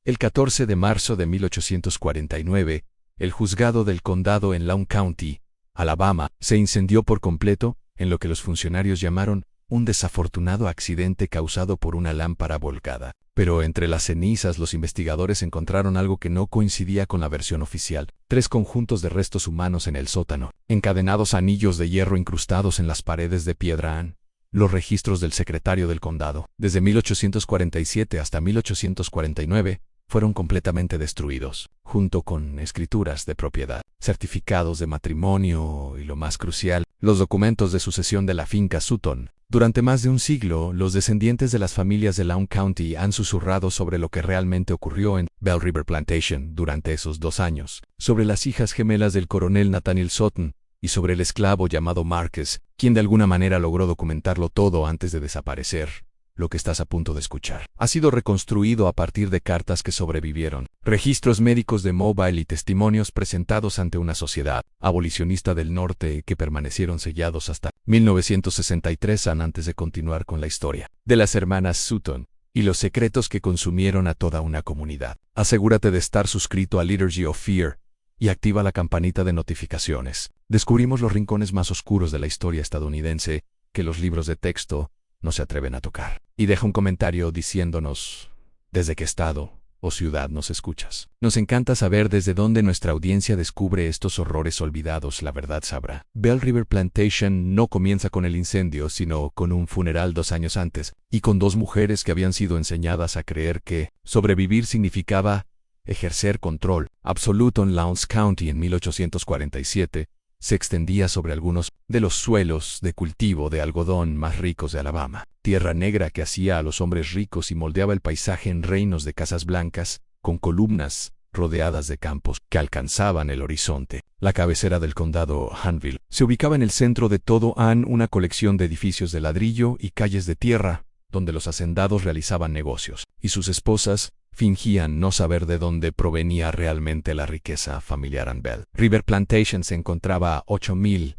El 14 de marzo de 1849, el juzgado del condado en Lowndes County, Alabama, se incendió por completo en lo que los funcionarios llamaron un desafortunado accidente causado por una lámpara volcada. Pero entre las cenizas los investigadores encontraron algo que no coincidía con la versión oficial: 3 conjuntos de restos humanos en el sótano, encadenados a anillos de hierro incrustados en las paredes de piedra. Los registros del secretario del condado, desde 1847 hasta 1849, fueron completamente destruidos, junto con escrituras de propiedad, certificados de matrimonio y, lo más crucial, los documentos de sucesión de la finca Sutton. Durante más de un siglo, los descendientes de las familias de Lowndes County han susurrado sobre lo que realmente ocurrió en Bell River Plantation durante esos 2 años, sobre las hijas gemelas del coronel Nathaniel Sutton y sobre el esclavo llamado Marcus, quien de alguna manera logró documentarlo todo antes de desaparecer. Lo que estás a punto de escuchar ha sido reconstruido a partir de cartas que sobrevivieron, registros médicos de Mobile y testimonios presentados ante una sociedad abolicionista del norte que permanecieron sellados hasta 1963 antes de continuar con la historia de las hermanas Sutton y los secretos que consumieron a toda una comunidad. Asegúrate de estar suscrito a Liturgy of Fear y activa la campanita de notificaciones. Descubrimos los rincones más oscuros de la historia estadounidense que los libros de texto no se atreven a tocar. Y deja un comentario diciéndonos desde qué estado o ciudad nos escuchas. Nos encanta saber desde dónde nuestra audiencia descubre estos horrores olvidados. La verdad sabrá. Bell River Plantation no comienza con el incendio, sino con un funeral 2 años antes, y con 2 mujeres que habían sido enseñadas a creer que sobrevivir significaba ejercer control absoluto en Lowndes County. En 1847, se extendía sobre algunos de los suelos de cultivo de algodón más ricos de Alabama, tierra negra que hacía a los hombres ricos y moldeaba el paisaje en reinos de casas blancas, con columnas rodeadas de campos que alcanzaban el horizonte. La cabecera del condado, Huntsville, se ubicaba en el centro de todo una colección de edificios de ladrillo y calles de tierra, donde los hacendados realizaban negocios, y sus esposas fingían no saber de dónde provenía realmente la riqueza familiar. Bell River Plantation se encontraba a 8,000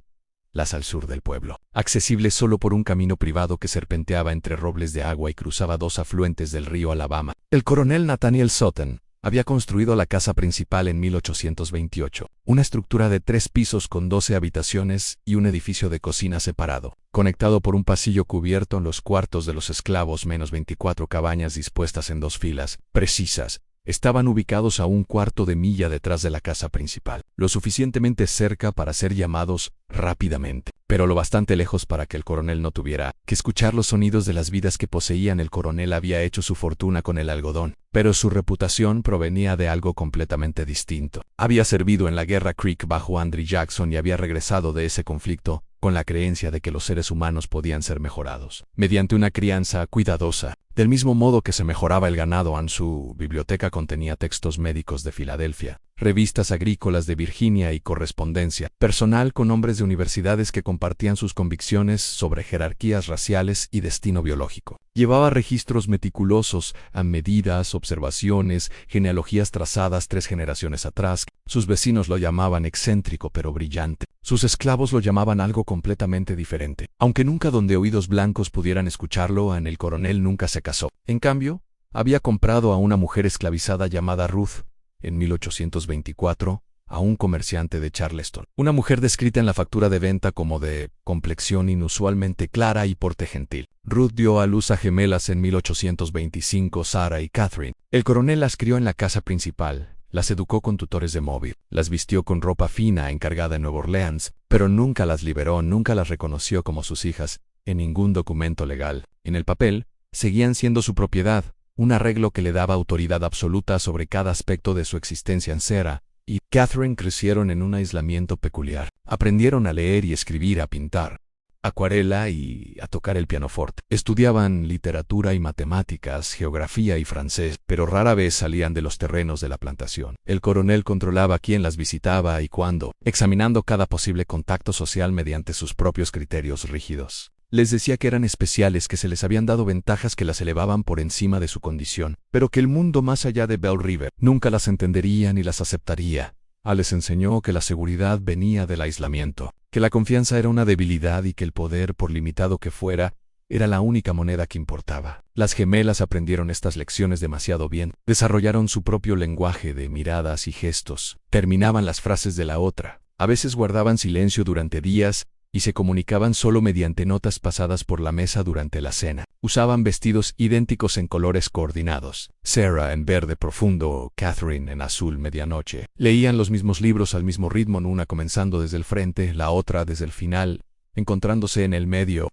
millas al sur del pueblo, accesible solo por un camino privado que serpenteaba entre robles de agua y cruzaba 2 afluentes del río Alabama. El coronel Nathaniel Sutton había construido la casa principal en 1828, una estructura de 3 pisos con 12 habitaciones y un edificio de cocina separado, conectado por un pasillo cubierto en los cuartos de los esclavos. 24 cabañas dispuestas en 2 filas precisas estaban ubicados a 1/4 de milla detrás de la casa principal, lo suficientemente cerca para ser llamados rápidamente, pero lo bastante lejos para que el coronel no tuviera que escuchar los sonidos de las vidas que poseían. El coronel había hecho su fortuna con el algodón, pero su reputación provenía de algo completamente distinto. Había servido en la Guerra Creek bajo Andrew Jackson y había regresado de ese conflicto con la creencia de que los seres humanos podían ser mejorados mediante una crianza cuidadosa. Del mismo modo que se mejoraba el ganado, su biblioteca contenía textos médicos de Filadelfia, revistas agrícolas de Virginia y correspondencia personal con hombres de universidades que compartían sus convicciones sobre jerarquías raciales y destino biológico. Llevaba registros meticulosos, a medidas, observaciones, genealogías trazadas 3 generaciones atrás. Sus vecinos lo llamaban excéntrico pero brillante. Sus esclavos lo llamaban algo completamente diferente. Aunque nunca donde oídos blancos pudieran escucharlo, el coronel nunca se casó. En cambio, había comprado a una mujer esclavizada llamada Ruth, en 1824, a un comerciante de Charleston. Una mujer descrita en la factura de venta como de complexión inusualmente clara y porte gentil. Ruth dio a luz a gemelas en 1825, Sarah y Catherine. El coronel las crió en la casa principal, las educó con tutores de Mobile, las vistió con ropa fina encargada en Nueva Orleans, pero nunca las liberó, nunca las reconoció como sus hijas, en ningún documento legal. En el papel, seguían siendo su propiedad, un arreglo que le daba autoridad absoluta sobre cada aspecto de su existencia. Sarah y Catherine crecieron en un aislamiento peculiar. Aprendieron a leer y escribir, a pintar acuarela y a tocar el pianoforte. Estudiaban literatura y matemáticas, geografía y francés, pero rara vez salían de los terrenos de la plantación. El coronel controlaba quién las visitaba y cuándo, examinando cada posible contacto social mediante sus propios criterios rígidos. Les decía que eran especiales, que se les habían dado ventajas que las elevaban por encima de su condición, pero que el mundo más allá de Bell River nunca las entendería ni las aceptaría. Les enseñó que la seguridad venía del aislamiento, que la confianza era una debilidad y que el poder, por limitado que fuera, era la única moneda que importaba. Las gemelas aprendieron estas lecciones demasiado bien. Desarrollaron su propio lenguaje de miradas y gestos. Terminaban las frases de la otra. A veces guardaban silencio durante días y se comunicaban solo mediante notas pasadas por la mesa durante la cena. Usaban vestidos idénticos en colores coordinados. Sarah en verde profundo, Catherine en azul medianoche. Leían los mismos libros al mismo ritmo, una comenzando desde el frente, la otra desde el final, encontrándose en el medio.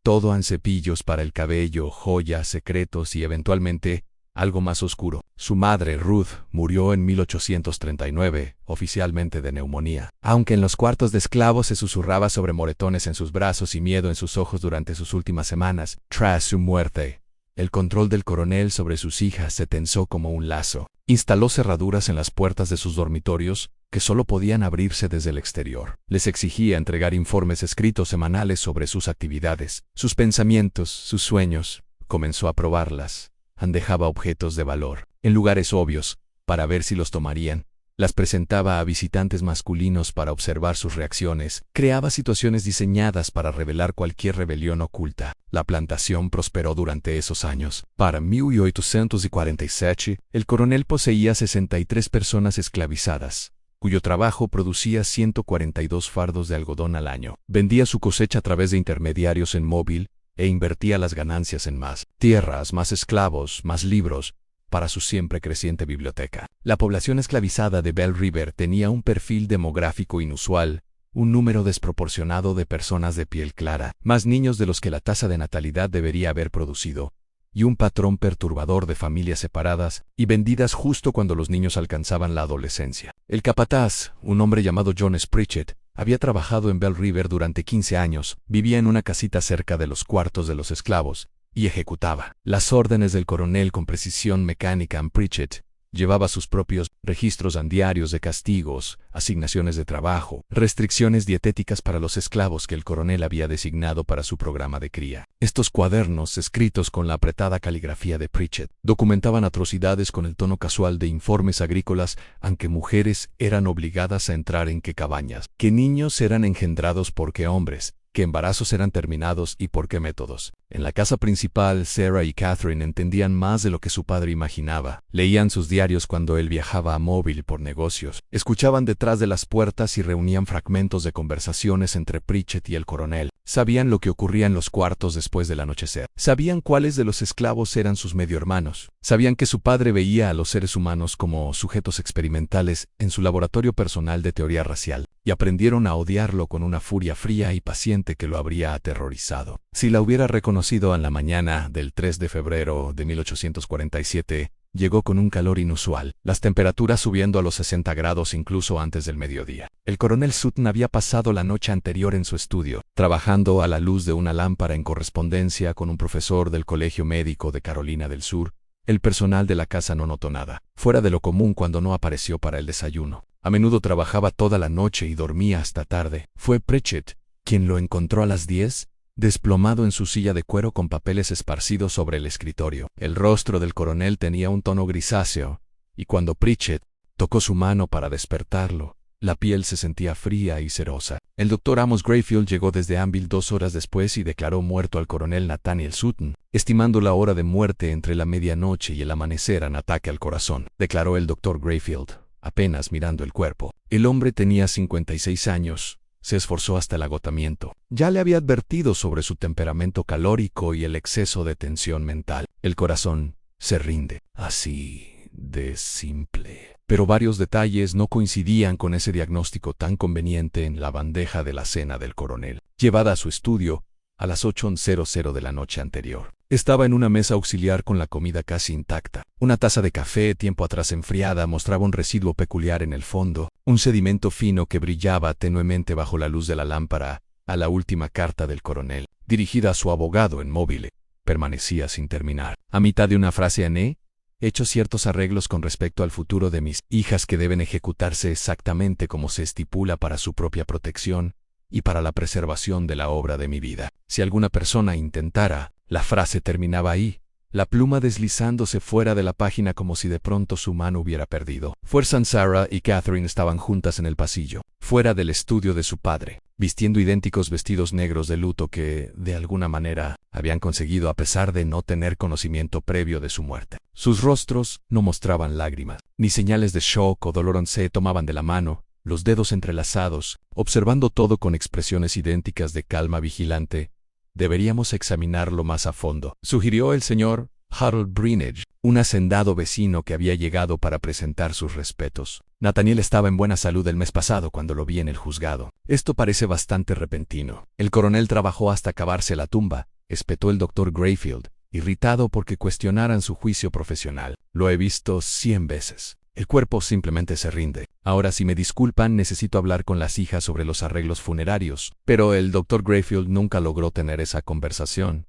Todo en cepillos para el cabello, joyas, secretos y eventualmente algo más oscuro. Su madre, Ruth, murió en 1839, oficialmente de neumonía. Aunque en los cuartos de esclavos se susurraba sobre moretones en sus brazos y miedo en sus ojos durante sus últimas semanas, tras su muerte, el control del coronel sobre sus hijas se tensó como un lazo. Instaló cerraduras en las puertas de sus dormitorios, que solo podían abrirse desde el exterior. Les exigía entregar informes escritos semanales sobre sus actividades, sus pensamientos, sus sueños. Comenzó a probarlas. Dejaba objetos de valor en lugares obvios, para ver si los tomarían. Las presentaba a visitantes masculinos para observar sus reacciones. Creaba situaciones diseñadas para revelar cualquier rebelión oculta. La plantación prosperó durante esos años. Para 1847, el coronel poseía 63 personas esclavizadas, cuyo trabajo producía 142 fardos de algodón al año. Vendía su cosecha a través de intermediarios en Mobile e invertía las ganancias en más tierras, más esclavos, más libros, para su siempre creciente biblioteca. La población esclavizada de Bell River tenía un perfil demográfico inusual, un número desproporcionado de personas de piel clara, más niños de los que la tasa de natalidad debería haber producido, y un patrón perturbador de familias separadas y vendidas justo cuando los niños alcanzaban la adolescencia. El capataz, un hombre llamado John S. Pritchett, había trabajado en Bell River durante 15 años, vivía en una casita cerca de los cuartos de los esclavos, y ejecutaba las órdenes del coronel con precisión mecánica. Pritchett llevaba sus propios registros diarios de castigos, asignaciones de trabajo, restricciones dietéticas para los esclavos que el coronel había designado para su programa de cría. Estos cuadernos, escritos con la apretada caligrafía de Pritchett, documentaban atrocidades con el tono casual de informes agrícolas, aunque mujeres eran obligadas a entrar en qué cabañas, qué niños eran engendrados por qué hombres, qué embarazos eran terminados y por qué métodos. En la casa principal, Sarah y Catherine entendían más de lo que su padre imaginaba. Leían sus diarios cuando él viajaba a Mobile por negocios. Escuchaban detrás de las puertas y reunían fragmentos de conversaciones entre Pritchett y el coronel. Sabían lo que ocurría en los cuartos después del anochecer. Sabían cuáles de los esclavos eran sus medio hermanos. Sabían que su padre veía a los seres humanos como sujetos experimentales en su laboratorio personal de teoría racial, y aprendieron a odiarlo con una furia fría y paciente que lo habría aterrorizado. Si la hubiera reconocido en la mañana del 3 de febrero de 1847, llegó con un calor inusual, las temperaturas subiendo a los 60 grados incluso antes del mediodía. El coronel Sutton había pasado la noche anterior en su estudio, trabajando a la luz de una lámpara en correspondencia con un profesor del Colegio Médico de Carolina del Sur. El personal de la casa no notó nada fuera de lo común cuando no apareció para el desayuno. A menudo trabajaba toda la noche y dormía hasta tarde. Fue Pritchett quien lo encontró a las 10, desplomado en su silla de cuero con papeles esparcidos sobre el escritorio. El rostro del coronel tenía un tono grisáceo, y cuando Pritchett tocó su mano para despertarlo, la piel se sentía fría y cerosa. El doctor Amos Grayfield llegó desde Anvil 2 horas después y declaró muerto al coronel Nathaniel Sutton, estimando la hora de muerte entre la medianoche y el amanecer en ataque al corazón, declaró el doctor Grayfield, apenas mirando el cuerpo. El hombre tenía 56 años. Se esforzó hasta el agotamiento. Ya le había advertido sobre su temperamento calórico y el exceso de tensión mental. El corazón se rinde. Así de simple. Pero varios detalles no coincidían con ese diagnóstico tan conveniente en la bandeja de la cena del coronel, llevada a su estudio a las 8:00 de la noche anterior. Estaba en una mesa auxiliar con la comida casi intacta. Una taza de café, tiempo atrás enfriada, mostraba un residuo peculiar en el fondo, un sedimento fino que brillaba tenuemente bajo la luz de la lámpara. A la última carta del coronel, dirigida a su abogado en Mobile, permanecía sin terminar. A mitad de una frase he hecho ciertos arreglos con respecto al futuro de mis hijas que deben ejecutarse exactamente como se estipula para su propia protección y para la preservación de la obra de mi vida. Si alguna persona intentara, la frase terminaba ahí, la pluma deslizándose fuera de la página como si de pronto su mano hubiera perdido fuerza. Sarah y Catherine estaban juntas en el pasillo, fuera del estudio de su padre, vistiendo idénticos vestidos negros de luto que, de alguna manera, habían conseguido a pesar de no tener conocimiento previo de su muerte. Sus rostros no mostraban lágrimas, ni señales de shock o dolor. Se tomaban de la mano, los dedos entrelazados, observando todo con expresiones idénticas de calma vigilante. Deberíamos examinarlo más a fondo, sugirió el señor Harold Brinage, un hacendado vecino que había llegado para presentar sus respetos. Nathaniel estaba en buena salud el mes pasado cuando lo vi en el juzgado. Esto parece bastante repentino. El coronel trabajó hasta acabarse la tumba, espetó el doctor Grayfield, irritado porque cuestionaran su juicio profesional. Lo he visto 100 veces. El cuerpo simplemente se rinde. Ahora, si me disculpan, necesito hablar con las hijas sobre los arreglos funerarios. Pero el Dr. Grayfield nunca logró tener esa conversación.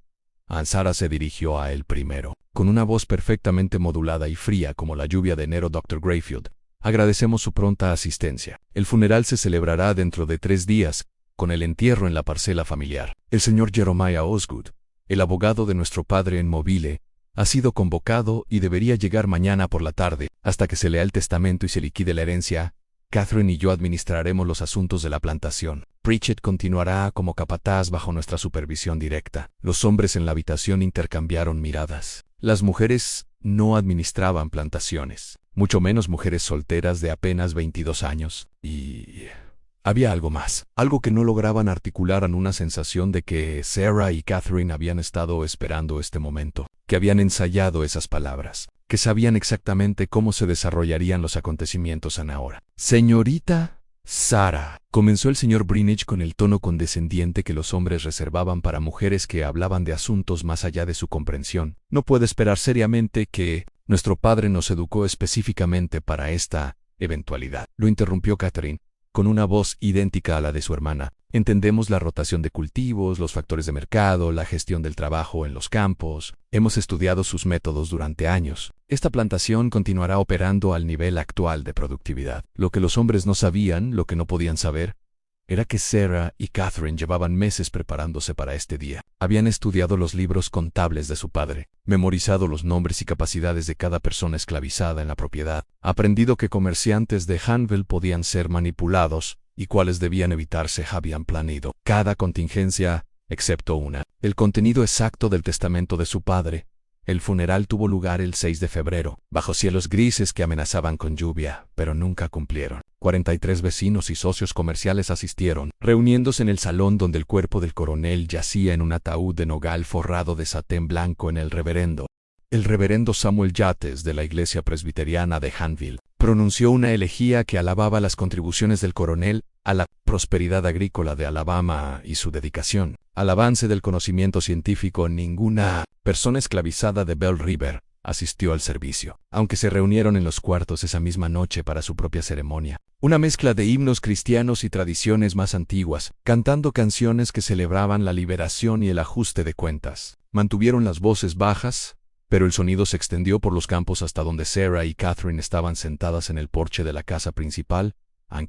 Sarah se dirigió a él primero, con una voz perfectamente modulada y fría como la lluvia de enero. Dr. Grayfield, agradecemos su pronta asistencia. El funeral se celebrará dentro de 3 días, con el entierro en la parcela familiar. El señor Jeremiah Osgood, el abogado de nuestro padre en Mobile, ha sido convocado y debería llegar mañana por la tarde. Hasta que se lea el testamento y se liquide la herencia, Catherine y yo administraremos los asuntos de la plantación. Pritchett continuará como capataz bajo nuestra supervisión directa. Los hombres en la habitación intercambiaron miradas. Las mujeres no administraban plantaciones, mucho menos mujeres solteras de apenas 22 años. Y había algo más, algo que no lograban articular, una sensación de que Sarah y Catherine habían estado esperando este momento, que habían ensayado esas palabras, que sabían exactamente cómo se desarrollarían los acontecimientos ahora. Señorita Sarah, comenzó el señor Brinage con el tono condescendiente que los hombres reservaban para mujeres que hablaban de asuntos más allá de su comprensión. No puede esperar seriamente que nuestro padre nos educó específicamente para esta eventualidad. Lo interrumpió Catherine, con una voz idéntica a la de su hermana. Entendemos la rotación de cultivos, los factores de mercado, la gestión del trabajo en los campos. Hemos estudiado sus métodos durante años. Esta plantación continuará operando al nivel actual de productividad. Lo que los hombres no sabían, lo que no podían saber, era que Sarah y Catherine llevaban meses preparándose para este día. Habían estudiado los libros contables de su padre, memorizado los nombres y capacidades de cada persona esclavizada en la propiedad, aprendido que comerciantes de Hanville podían ser manipulados y cuáles debían evitarse. Habían planeado cada contingencia, excepto una: el contenido exacto del testamento de su padre. El funeral tuvo lugar el 6 de febrero, bajo cielos grises que amenazaban con lluvia, pero nunca cumplieron. 43 vecinos y socios comerciales asistieron, reuniéndose en el salón donde el cuerpo del coronel yacía en un ataúd de nogal forrado de satén blanco. El reverendo Samuel Yates, de la iglesia presbiteriana de Hanville, pronunció una elegía que alababa las contribuciones del coronel a la prosperidad agrícola de Alabama y su dedicación al avance del conocimiento científico. Ninguna persona esclavizada de Bell River asistió al servicio, aunque se reunieron en los cuartos esa misma noche para su propia ceremonia. Una mezcla de himnos cristianos y tradiciones más antiguas, cantando canciones que celebraban la liberación y el ajuste de cuentas. Mantuvieron las voces bajas, pero el sonido se extendió por los campos hasta donde Sarah y Catherine estaban sentadas en el porche de la casa principal.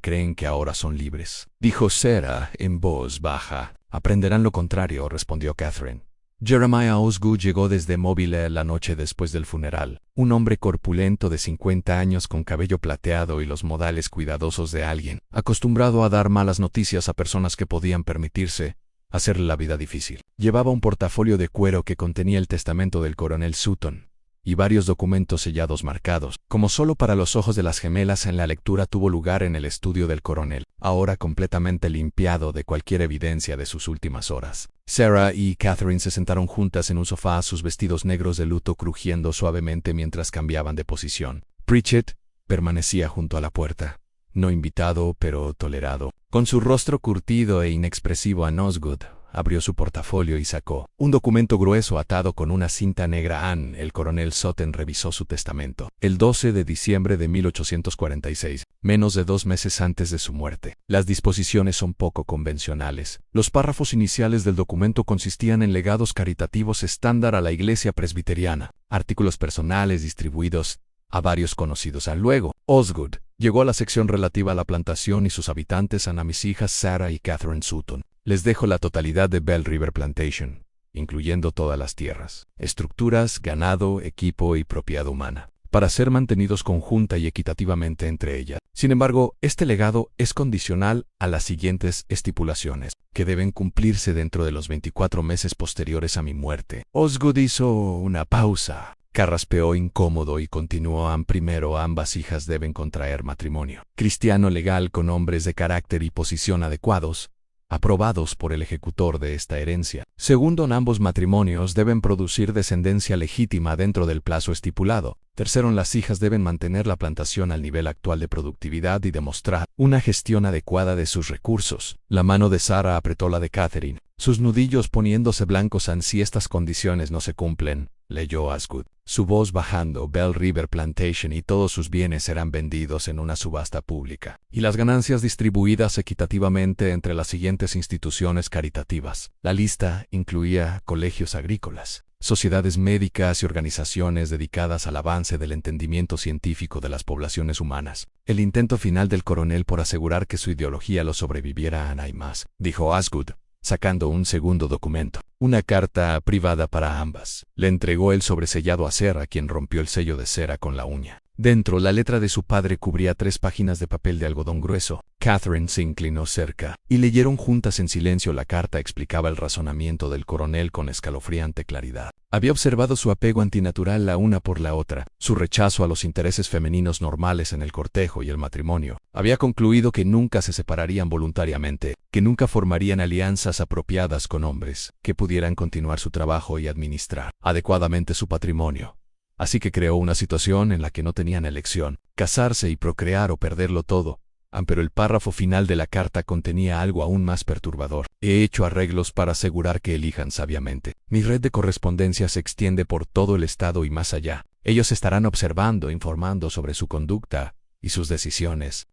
Creen que ahora son libres, dijo Sarah en voz baja. Aprenderán lo contrario, respondió Catherine. Jeremiah Osgood llegó desde Mobile la noche después del funeral, un hombre corpulento de 50 años con cabello plateado y los modales cuidadosos de alguien acostumbrado a dar malas noticias a personas que podían permitirse hacerle la vida difícil. Llevaba un portafolio de cuero que contenía el testamento del coronel Sutton y varios documentos sellados marcados, como solo para los ojos de las gemelas. La lectura tuvo lugar en el estudio del coronel, ahora completamente limpiado de cualquier evidencia de sus últimas horas. Sarah y Catherine se sentaron juntas en un sofá, sus vestidos negros de luto crujiendo suavemente mientras cambiaban de posición. Pritchett permanecía junto a la puerta, no invitado pero tolerado. Con su rostro curtido e inexpresivo, Osgood abrió su portafolio y sacó un documento grueso atado con una cinta negra. El coronel Sutton revisó su testamento el 12 de diciembre de 1846, menos de 2 meses antes de su muerte. Las disposiciones son poco convencionales. Los párrafos iniciales del documento consistían en legados caritativos estándar a la iglesia presbiteriana, artículos personales distribuidos a varios conocidos. Luego, Osgood llegó a la sección relativa a la plantación y sus habitantes. A mis hijas Sarah y Catherine Sutton les dejo la totalidad de Bell River Plantation. incluyendo todas las tierras, estructuras, ganado, equipo y propiedad humana, para ser mantenidos conjunta y equitativamente entre ellas. Sin embargo, este legado es condicional a las siguientes estipulaciones, que deben cumplirse dentro de los 24 meses posteriores a mi muerte. Osgood hizo una pausa, carraspeó incómodo y continuó. Primero, ambas hijas deben contraer matrimonio cristiano legal con hombres de carácter y posición adecuados, aprobados por el ejecutor de esta herencia. Segundo, ambos matrimonios deben producir descendencia legítima dentro del plazo estipulado. Tercero, las hijas deben mantener la plantación al nivel actual de productividad y demostrar una gestión adecuada de sus recursos. La mano de Sarah apretó la de Catherine, sus nudillos poniéndose blancos. Si estas condiciones no se cumplen, leyó Osgood, su voz bajando, Bell River Plantation y todos sus bienes serán vendidos en una subasta pública, y las ganancias distribuidas equitativamente entre las siguientes instituciones caritativas. La lista incluía colegios agrícolas, sociedades médicas y organizaciones dedicadas al avance del entendimiento científico de las poblaciones humanas. El intento final del coronel por asegurar que su ideología lo sobreviviera a Ana y más, dijo Osgood, sacando un segundo documento. Una carta privada para ambas. Le entregó el sobresellado a Sarah, quien rompió el sello de cera con la uña. Dentro, la letra de su padre cubría 3 páginas de papel de algodón grueso. Catherine se inclinó cerca, y leyeron juntas en silencio. La carta explicaba el razonamiento del coronel con escalofriante claridad. Había observado su apego antinatural la una por la otra, su rechazo a los intereses femeninos normales en el cortejo y el matrimonio. Había concluido que nunca se separarían voluntariamente, que nunca formarían alianzas apropiadas con hombres, que pudieran continuar su trabajo y administrar adecuadamente su patrimonio. Así que creó una situación en la que no tenían elección, casarse y procrear o perderlo todo. Pero el párrafo final de la carta contenía algo aún más perturbador. He hecho arreglos para asegurar que elijan sabiamente. Mi red de correspondencia se extiende por todo el estado y más allá. Ellos estarán observando, informando sobre su conducta y sus decisiones.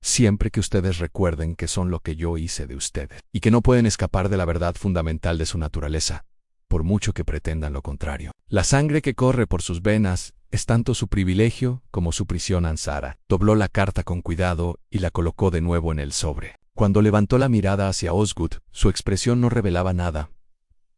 Siempre que ustedes recuerden que son lo que yo hice de ustedes, y que no pueden escapar de la verdad fundamental de su naturaleza, por mucho que pretendan lo contrario. La sangre que corre por sus venas es tanto su privilegio como su prisión. Sarah dobló la carta con cuidado y la colocó de nuevo en el sobre. Cuando levantó la mirada hacia Osgood, su expresión no revelaba nada.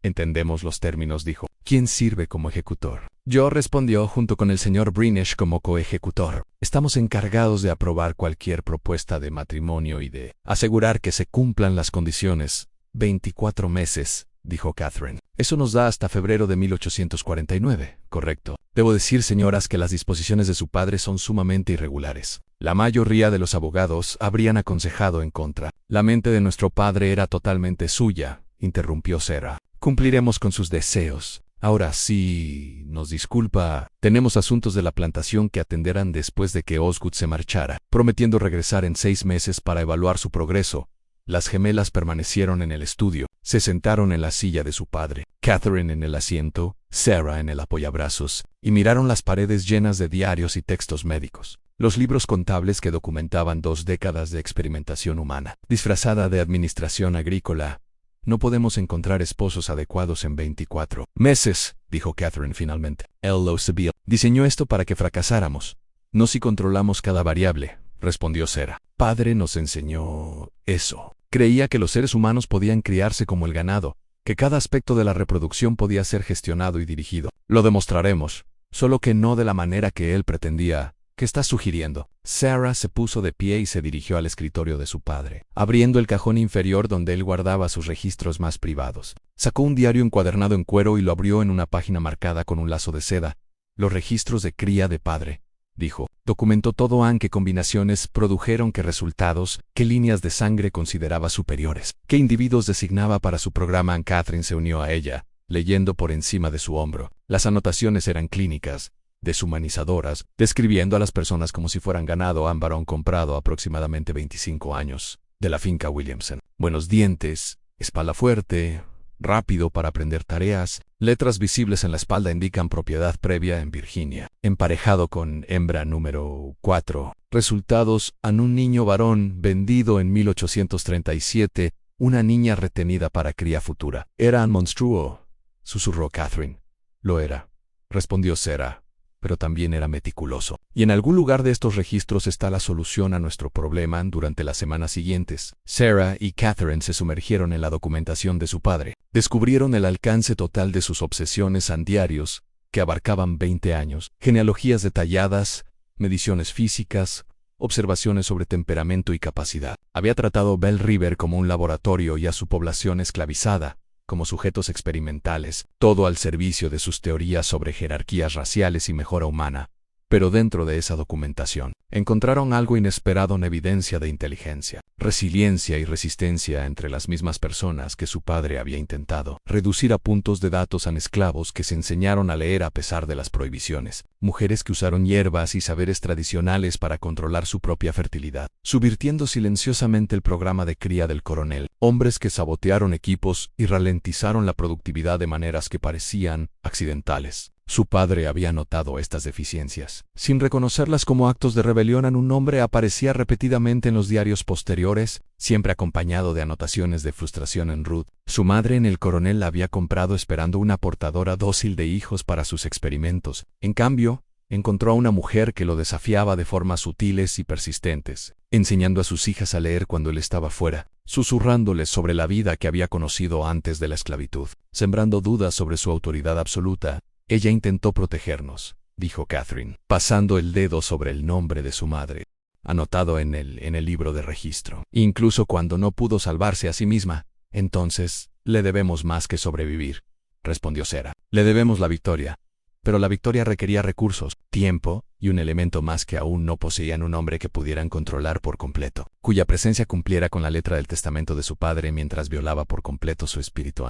Entendemos los términos, dijo. ¿Quién sirve como ejecutor? Yo, respondió, junto con el señor Brinish como coejecutor. Estamos encargados de aprobar cualquier propuesta de matrimonio y de asegurar que se cumplan las condiciones. 24 meses, dijo Catherine. Eso nos da hasta febrero de 1849, correcto. Debo decir, señoras, que las disposiciones de su padre son sumamente irregulares. La mayoría de los abogados habrían aconsejado en contra. La mente de nuestro padre era totalmente suya, interrumpió Sarah. Cumpliremos con sus deseos. Ahora, si nos disculpa, tenemos asuntos de la plantación que atenderán después de que Osgood se marchara, prometiendo regresar en 6 meses para evaluar su progreso. Las gemelas permanecieron en el estudio, se sentaron en la silla de su padre, Catherine en el asiento, Sarah en el apoyabrazos, y miraron las paredes llenas de diarios y textos médicos, los libros contables que documentaban 2 décadas de experimentación humana, disfrazada de administración agrícola. No podemos encontrar esposos adecuados en 24 meses, dijo Catherine finalmente. Él lo sabía. Diseñó esto para que fracasáramos. No si controlamos cada variable, respondió Sarah. Padre nos enseñó eso. Creía que los seres humanos podían criarse como el ganado, que cada aspecto de la reproducción podía ser gestionado y dirigido. Lo demostraremos, solo que no de la manera que él pretendía. ¿Qué estás sugiriendo? Sarah se puso de pie y se dirigió al escritorio de su padre, abriendo el cajón inferior donde él guardaba sus registros más privados. Sacó un diario encuadernado en cuero y lo abrió en una página marcada con un lazo de seda. Los registros de cría de padre, dijo. Documentó todo, qué combinaciones produjeron, qué resultados, qué líneas de sangre consideraba superiores, qué individuos designaba para su programa. Catherine se unió a ella, leyendo por encima de su hombro. Las anotaciones eran clínicas, deshumanizadoras, describiendo a las personas como si fueran ganado. Varón comprado aproximadamente 25 años, de la finca Williamson. Buenos dientes, espalda fuerte, rápido para aprender tareas. Letras visibles en la espalda indican propiedad previa en Virginia. Emparejado con hembra número 4. Resultados: un niño varón vendido en 1837, una niña retenida para cría futura. Era un monstruo, susurró Catherine. Lo era, respondió Sarah. pero también era meticuloso. Y en algún lugar de estos registros está la solución a nuestro problema. Durante las semanas siguientes, Sarah y Catherine se sumergieron en la documentación de su padre. Descubrieron el alcance total de sus obsesiones en diarios, que abarcaban 20 años, genealogías detalladas, mediciones físicas, observaciones sobre temperamento y capacidad. Había tratado Bell River como un laboratorio y a su población esclavizada como sujetos experimentales, todo al servicio de sus teorías sobre jerarquías raciales y mejora humana. Pero dentro de esa documentación, encontraron algo inesperado en evidencia de inteligencia, resiliencia y resistencia entre las mismas personas que su padre había intentado reducir a puntos de datos a esclavos que se enseñaron a leer a pesar de las prohibiciones, mujeres que usaron hierbas y saberes tradicionales para controlar su propia fertilidad, subvirtiendo silenciosamente el programa de cría del coronel, hombres que sabotearon equipos y ralentizaron la productividad de maneras que parecían accidentales. Su padre había notado estas deficiencias. Sin reconocerlas como actos de rebelión, un nombre aparecía repetidamente en los diarios posteriores, siempre acompañado de anotaciones de frustración en Ruth. Su madre en el coronel la había comprado esperando una portadora dócil de hijos para sus experimentos. En cambio, encontró a una mujer que lo desafiaba de formas sutiles y persistentes, enseñando a sus hijas a leer cuando él estaba fuera, susurrándoles sobre la vida que había conocido antes de la esclavitud, sembrando dudas sobre su autoridad absoluta. Ella intentó protegernos, dijo Catherine, pasando el dedo sobre el nombre de su madre, anotado en el libro de registro. Incluso cuando no pudo salvarse a sí misma, entonces, le debemos más que sobrevivir, respondió Sarah. Le debemos la victoria. Pero la victoria requería recursos, tiempo y un elemento más que aún no poseían un hombre que pudieran controlar por completo, cuya presencia cumpliera con la letra del testamento de su padre mientras violaba por completo su espíritu.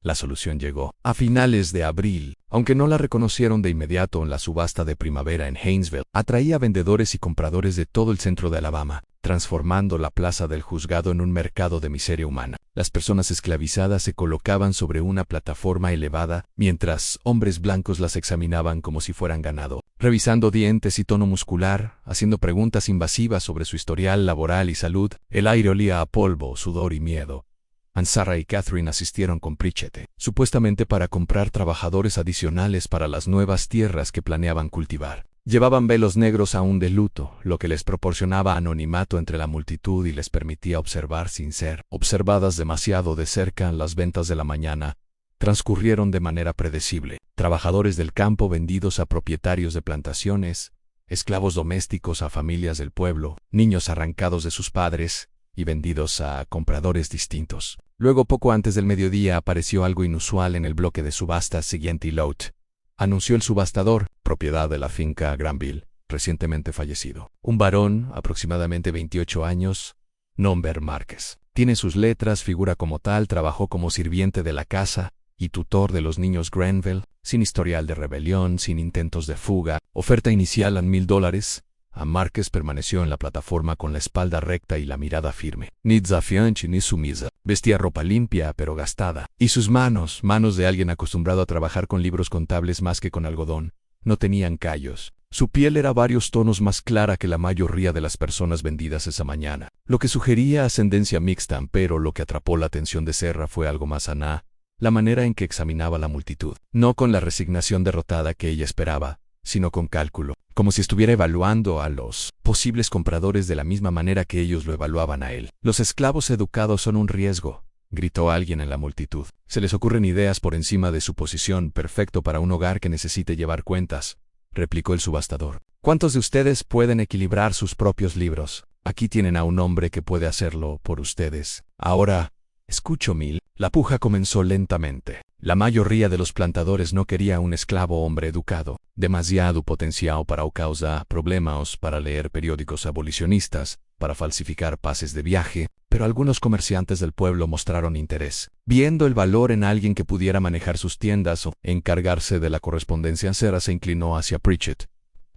La solución llegó a finales de abril, aunque no la reconocieron de inmediato en la subasta de primavera en Haynesville. Atraía vendedores y compradores de todo el centro de Alabama, transformando la plaza del juzgado en un mercado de miseria humana. Las personas esclavizadas se colocaban sobre una plataforma elevada, mientras hombres blancos las examinaban como si fueran ganado, revisando dientes y tono muscular, haciendo preguntas invasivas sobre su historial laboral y salud. El aire olía a polvo, sudor y miedo. Sarah y Catherine asistieron con Pritchett, supuestamente para comprar trabajadores adicionales para las nuevas tierras que planeaban cultivar. Llevaban velos negros aún de luto, lo que les proporcionaba anonimato entre la multitud y les permitía observar sin ser observadas demasiado de cerca. Las ventas de la mañana transcurrieron de manera predecible. Trabajadores del campo vendidos a propietarios de plantaciones, esclavos domésticos a familias del pueblo, niños arrancados de sus padres y vendidos a compradores distintos. Luego, poco antes del mediodía, apareció algo inusual en el bloque de subastas siguiente y Lout. Anunció el subastador, propiedad de la finca Granville, recientemente fallecido. Un varón, aproximadamente 28 años, nombre Márquez. Tiene sus letras, figura como tal, trabajó como sirviente de la casa y tutor de los niños Granville, sin historial de rebelión, sin intentos de fuga. Oferta inicial a $1,000. Márquez permaneció en la plataforma con la espalda recta y la mirada firme. Ni desafiante ni sumisa. Vestía ropa limpia pero gastada. Y sus manos de alguien acostumbrado a trabajar con libros contables más que con algodón, no tenían callos. Su piel era varios tonos más clara que la mayoría de las personas vendidas esa mañana, lo que sugería ascendencia mixta, pero lo que atrapó la atención de Serra fue algo más saná, la manera en que examinaba la multitud, no con la resignación derrotada que ella esperaba, sino con cálculo, como si estuviera evaluando a los posibles compradores de la misma manera que ellos lo evaluaban a él. Los esclavos educados son un riesgo, gritó alguien en la multitud. Se les ocurren ideas por encima de su posición, perfecto para un hogar que necesite llevar cuentas, replicó el subastador. ¿Cuántos de ustedes pueden equilibrar sus propios libros? Aquí tienen a un hombre que puede hacerlo por ustedes. Ahora, escucho Mil. La puja comenzó lentamente. La mayoría de los plantadores no quería un esclavo hombre educado, demasiado potencial para causar problemas, para leer periódicos abolicionistas, para falsificar pases de viaje, pero algunos comerciantes del pueblo mostraron interés, viendo el valor en alguien que pudiera manejar sus tiendas o encargarse de la correspondencia. Sarah se inclinó hacia Pritchett.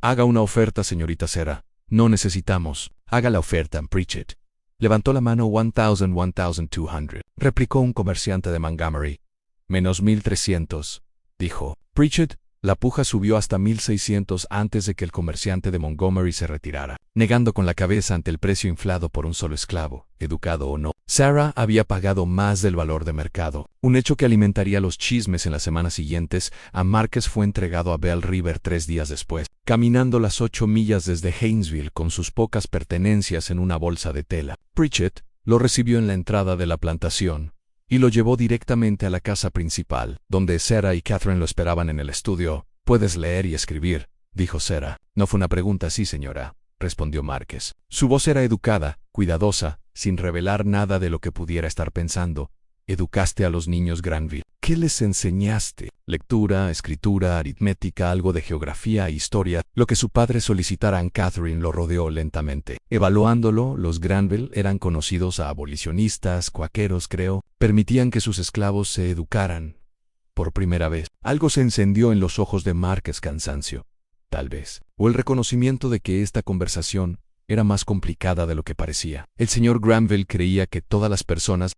Haga una oferta, señorita Sarah. No necesitamos. Haga la oferta, Pritchett. Levantó la mano. 1,200, replicó un comerciante de Montgomery. Menos 1,300, dijo Pritchett. La puja subió hasta 1600 antes de que el comerciante de Montgomery se retirara, negando con la cabeza ante el precio inflado por un solo esclavo, educado o no. Sarah había pagado más del valor de mercado, un hecho que alimentaría los chismes en las semanas siguientes. A Márquez fue entregado a Bell River 3 días después, caminando las 8 millas desde Haynesville con sus pocas pertenencias en una bolsa de tela. Pritchett lo recibió en la entrada de la plantación y lo llevó directamente a la casa principal, donde Sarah y Catherine lo esperaban en el estudio. «Puedes leer y escribir», dijo Sarah. «No fue una pregunta así, señora», respondió Márquez. Su voz era educada, cuidadosa, sin revelar nada de lo que pudiera estar pensando. «¿Educaste a los niños Granville? ¿Qué les enseñaste?» «Lectura, escritura, aritmética, algo de geografía e historia». Lo que su padre solicitara a Catherine lo rodeó lentamente. Evaluándolo, los Granville eran conocidos a abolicionistas, cuáqueros, creo. Permitían que sus esclavos se educaran. Por primera vez, algo se encendió en los ojos de Márquez: cansancio, tal vez, o el reconocimiento de que esta conversación era más complicada de lo que parecía. El señor Granville creía que todas las personas